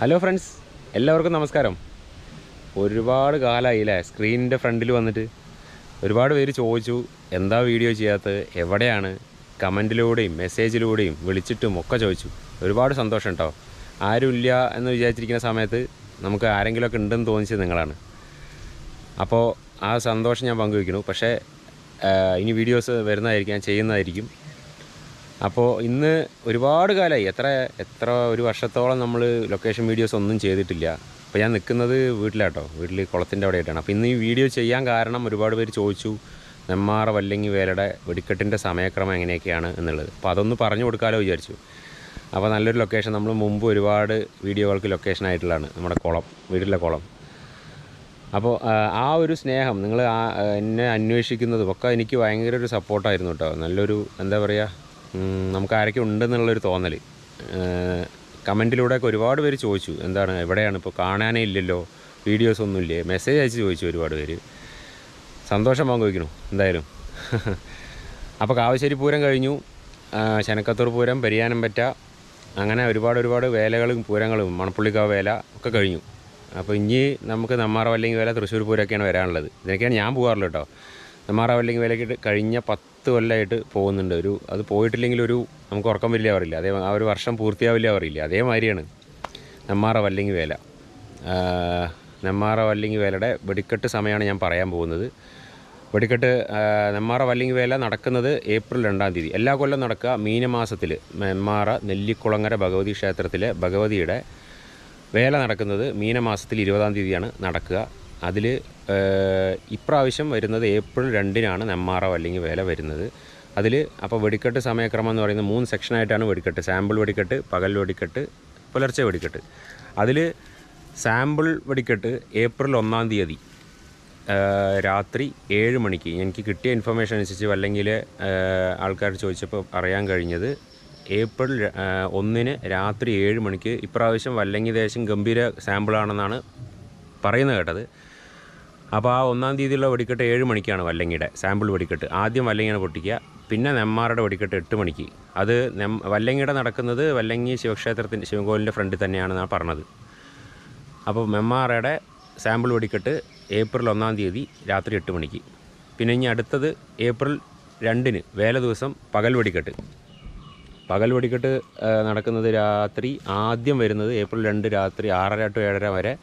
Hello friends, എല്ലാവർക്കും നമസ്കാരം. ഒരുപാട് കാലമായില്ലേ സ്ക്രീനിൻ്റെ ഫ്രണ്ടിൽ വന്നിട്ട്. ഒരുപാട് പേര് ചോദിച്ചു എന്താ വീഡിയോ ചെയ്യാത്തത്, എവിടെയാണ്. കമൻറ്റിലൂടെയും മെസ്സേജിലൂടെയും വിളിച്ചിട്ടും ഒക്കെ ചോദിച്ചു. ഒരുപാട് സന്തോഷം കേട്ടോ. ആരുമില്ല എന്ന് വിചാരിച്ചിരിക്കുന്ന സമയത്ത് നമുക്ക് ആരെങ്കിലുമൊക്കെ ഉണ്ടെന്ന് തോന്നിച്ചത് നിങ്ങളാണ്. അപ്പോൾ ആ സന്തോഷം ഞാൻ പങ്കുവയ്ക്കുന്നു. പക്ഷേ ഇനി വീഡിയോസ് വരുന്നതായിരിക്കും, ഞാൻ ചെയ്യുന്നതായിരിക്കും. അപ്പോൾ ഇന്ന് ഒരുപാട് കാലമായി, എത്ര ഒരു വർഷത്തോളം നമ്മൾ ലൊക്കേഷൻ വീഡിയോസ് ഒന്നും ചെയ്തിട്ടില്ല. അപ്പോൾ ഞാൻ നിൽക്കുന്നത് വീട്ടിലാട്ടോ, വീട്ടിൽ കുളത്തിൻ്റെ അവിടെ ആയിട്ടാണ്. അപ്പോൾ ഇന്ന് ഈ വീഡിയോ ചെയ്യാൻ കാരണം ഒരുപാട് പേര് ചോദിച്ചു നെന്മാറ വല്ലങ്ങി വേലയുടെ വെടിക്കെട്ടിൻ്റെ സമയക്രമം എങ്ങനെയൊക്കെയാണ് എന്നുള്ളത്. അപ്പോൾ അതൊന്ന് പറഞ്ഞു കൊടുക്കാമല്ലോ വിചാരിച്ചു. അപ്പോൾ നല്ലൊരു ലൊക്കേഷൻ, നമ്മൾ മുമ്പ് ഒരുപാട് വീഡിയോകൾക്ക് ലൊക്കേഷനായിട്ടുള്ളതാണ് നമ്മുടെ കുളം, വീട്ടിലെ കുളം. അപ്പോൾ ആ ഒരു സ്നേഹം, നിങ്ങൾ എന്നെ അന്വേഷിക്കുന്നതും ഒക്കെ എനിക്ക് ഭയങ്കര ഒരു സപ്പോർട്ടായിരുന്നു കേട്ടോ. നല്ലൊരു എന്താ പറയുക, നമുക്ക് ആരൊക്കെ ഉണ്ടെന്നുള്ളൊരു തോന്നൽ. കമൻറ്റിലൂടെയൊക്കെ ഒരുപാട് പേര് ചോദിച്ചു എന്താണ്, എവിടെയാണ്, ഇപ്പോൾ കാണാനേ ഇല്ലല്ലോ, വീഡിയോസ് ഒന്നുമില്ലേ, മെസ്സേജ് അയച്ച് ചോദിച്ചു ഒരുപാട് പേര്. സന്തോഷം പങ്കുവയ്ക്കണു എന്തായാലും. അപ്പോൾ കാവശ്ശേരി പൂരം കഴിഞ്ഞു, ശനക്കത്തൂർ പൂരം, പെരിയാനംപറ്റ, അങ്ങനെ ഒരുപാട് വേലകളും പൂരങ്ങളും, മണപ്പുള്ളിക്കാവ് വേല ഒക്കെ കഴിഞ്ഞു. അപ്പോൾ ഇനി നമുക്ക് നെന്മാറ വല്ലങ്ങി വേല, തൃശ്ശൂർ പൂരമൊക്കെയാണ് വരാനുള്ളത്. ഇതിനൊക്കെയാണ് ഞാൻ പോകാറുള്ളത് കേട്ടോ. നെന്മാറ വല്ലങ്ങി വേലയ്ക്ക് കഴിഞ്ഞ 10 കൊല്ലമായിട്ട് പോകുന്നുണ്ട്. അത് പോയിട്ടില്ലെങ്കിൽ നമുക്ക് ഉറക്കം വരില്ല പറയില്ല, ആ ഒരു വർഷം പൂർത്തിയാവില്ല പറയില്ല. അതേമാതിരിയാണ് നെന്മാറ വല്ലങ്ങി വേല. നെന്മാറ വല്ലങ്ങി വേലയുടെ വെടിക്കെട്ട് സമയമാണ് ഞാൻ പറയാൻ പോകുന്നത്. വെടിക്കെട്ട് നെന്മാറ വല്ലങ്ങി വേല നടക്കുന്നത് ഏപ്രിൽ 2-ാം തീയതി. എല്ലാ കൊല്ലം നടക്കുക മീനമാസത്തിൽ. നെന്മാറ നെല്ലിക്കുളങ്ങര ഭഗവതി ക്ഷേത്രത്തിലെ ഭഗവതിയുടെ വേല നടക്കുന്നത് മീനമാസത്തിൽ 20-ാം തീയതിയാണ് നടക്കുക. അതിൽ ഇപ്രാവശ്യം വരുന്നത് ഏപ്രിൽ 2-നാണ് നെന്മാറ വല്ലങ്ങി വേല വരുന്നത്. അതിൽ അപ്പോൾ വെടിക്കെട്ട് സമയക്രമം എന്ന് പറയുന്നത് 3 സെക്ഷനായിട്ടാണ് വെടിക്കെട്ട്. സാമ്പിൾ വെടിക്കെട്ട്, പകൽ വെടിക്കെട്ട്, പുലർച്ചെ വെടിക്കെട്ട്. അതിൽ സാമ്പിൾ വെടിക്കെട്ട് ഏപ്രിൽ 1-ാം തീയതി രാത്രി 7 മണിക്ക്. എനിക്ക് കിട്ടിയ ഇൻഫർമേഷൻ അനുസരിച്ച് വല്ലങ്ങിയിലെ ആൾക്കാർ ചോദിച്ചപ്പോൾ അറിയാൻ കഴിഞ്ഞത് ഏപ്രിൽ 1-ന് രാത്രി 7 മണിക്ക്. ഇപ്രാവശ്യം വല്ലങ്ങി ദേശം ഗംഭീര സാമ്പിളാണെന്നാണ് പറയുന്നത് കേട്ടത്. അപ്പോൾ ആ 1-ാം തീയതിയുള്ള വെടിക്കെട്ട് 7 മണിക്കാണ് വല്ലങ്ങിയുടെ സാമ്പിൾ വെടിക്കെട്ട്. ആദ്യം വല്ലങ്ങിയാണ് പൊട്ടിക്കുക, പിന്നെ നെന്മാറയുടെ വെടിക്കെട്ട് 8 മണിക്ക്. അത് വല്ലങ്ങിയുടെ നടക്കുന്നത് വല്ലങ്ങി ശിവക്ഷേത്രത്തിൻ്റെ ശിവകോവിലിൻ്റെ ഫ്രണ്ടിൽ തന്നെയാണെന്നാണ് പറഞ്ഞത്. അപ്പോൾ നെന്മാറയുടെ സാമ്പിൾ വെടിക്കെട്ട് ഏപ്രിൽ 1-ാം തീയതി രാത്രി 8 മണിക്ക്. പിന്നെ ഇനി അടുത്തത് ഏപ്രിൽ 2-ന് വേല ദിവസം പകൽ വെടിക്കെട്ട്. പകൽ വെടിക്കെട്ട് നടക്കുന്നത് രാത്രി, ആദ്യം വരുന്നത് ഏപ്രിൽ 2 രാത്രി 6:30 to 7:30 വരെ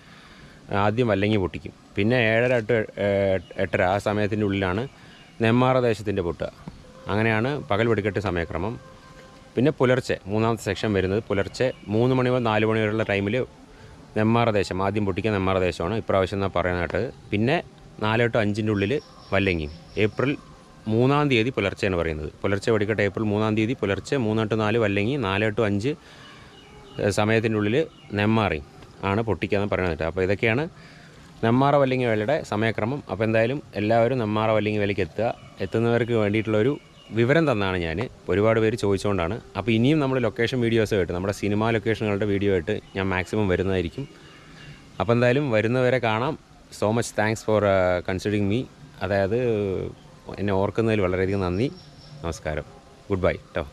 ആദ്യം വല്ലങ്ങി പൊട്ടിക്കും. പിന്നെ 7:30 to 8:30 ആ സമയത്തിൻ്റെ ഉള്ളിലാണ് നെന്മാറ ദേശത്തിൻ്റെ പൊട്ടുക. അങ്ങനെയാണ് പകൽ വെടിക്കെട്ട് സമയക്രമം. പിന്നെ പുലർച്ചെ 3-ാമത്തെ സെക്ഷൻ വരുന്നത് പുലർച്ചെ 3 മണി മുതൽ 4 മണി വരെയുള്ള ടൈമിൽ നെന്മാറ ദേശം ആദ്യം പൊട്ടിക്കുക. നെന്മാറ ദേശമാണ് ഇപ്രാവശ്യം എന്നാണ് പറയുന്നത്. പിന്നെ 4 to 5-ൻ്റെ ഉള്ളിൽ വല്ലങ്ങിയും. ഏപ്രിൽ 3-ാം തീയതി പുലർച്ചെയാണ് പറയുന്നത്. പുലർച്ചെ വെടിക്കെട്ട് ഏപ്രിൽ 3-ാം തീയതി പുലർച്ചെ 3 to 4 വല്ലങ്ങി, 4 to 5 സമയത്തിൻ്റെ ഉള്ളിൽ നെന്മാറയും ആണ് പൊട്ടിക്കാന്ന് പറയുന്നത്. അപ്പോൾ ഇതൊക്കെയാണ് നെന്മാറ വല്ലങ്ങി വേലയുടെ സമയക്രമം. അപ്പോൾ എന്തായാലും എല്ലാവരും നെന്മാറ വല്ലങ്ങി വേലയ്ക്ക് എത്തുന്നവർക്ക് വേണ്ടിയിട്ടുള്ളൊരു വിവരം തന്നാണ് ഞാൻ. ഒരുപാട് പേര് ചോദിച്ചുകൊണ്ടാണ്. അപ്പോൾ ഇനിയും നമ്മൾ ലൊക്കേഷൻ വീഡിയോസ് ആയിട്ട്, നമ്മുടെ സിനിമാ ലൊക്കേഷനുകളുടെ വീഡിയോ ആയിട്ട് ഞാൻ മാക്സിമം വരുന്നതായിരിക്കും. അപ്പോൾ എന്തായാലും വരുന്നവരെ കാണാം. So much thanks for considering me. അതായത് എന്നെ ഓർക്കുന്നതിൽ വളരെയധികം നന്ദി. നമസ്കാരം. ഗുഡ് ബൈ കേട്ടോ.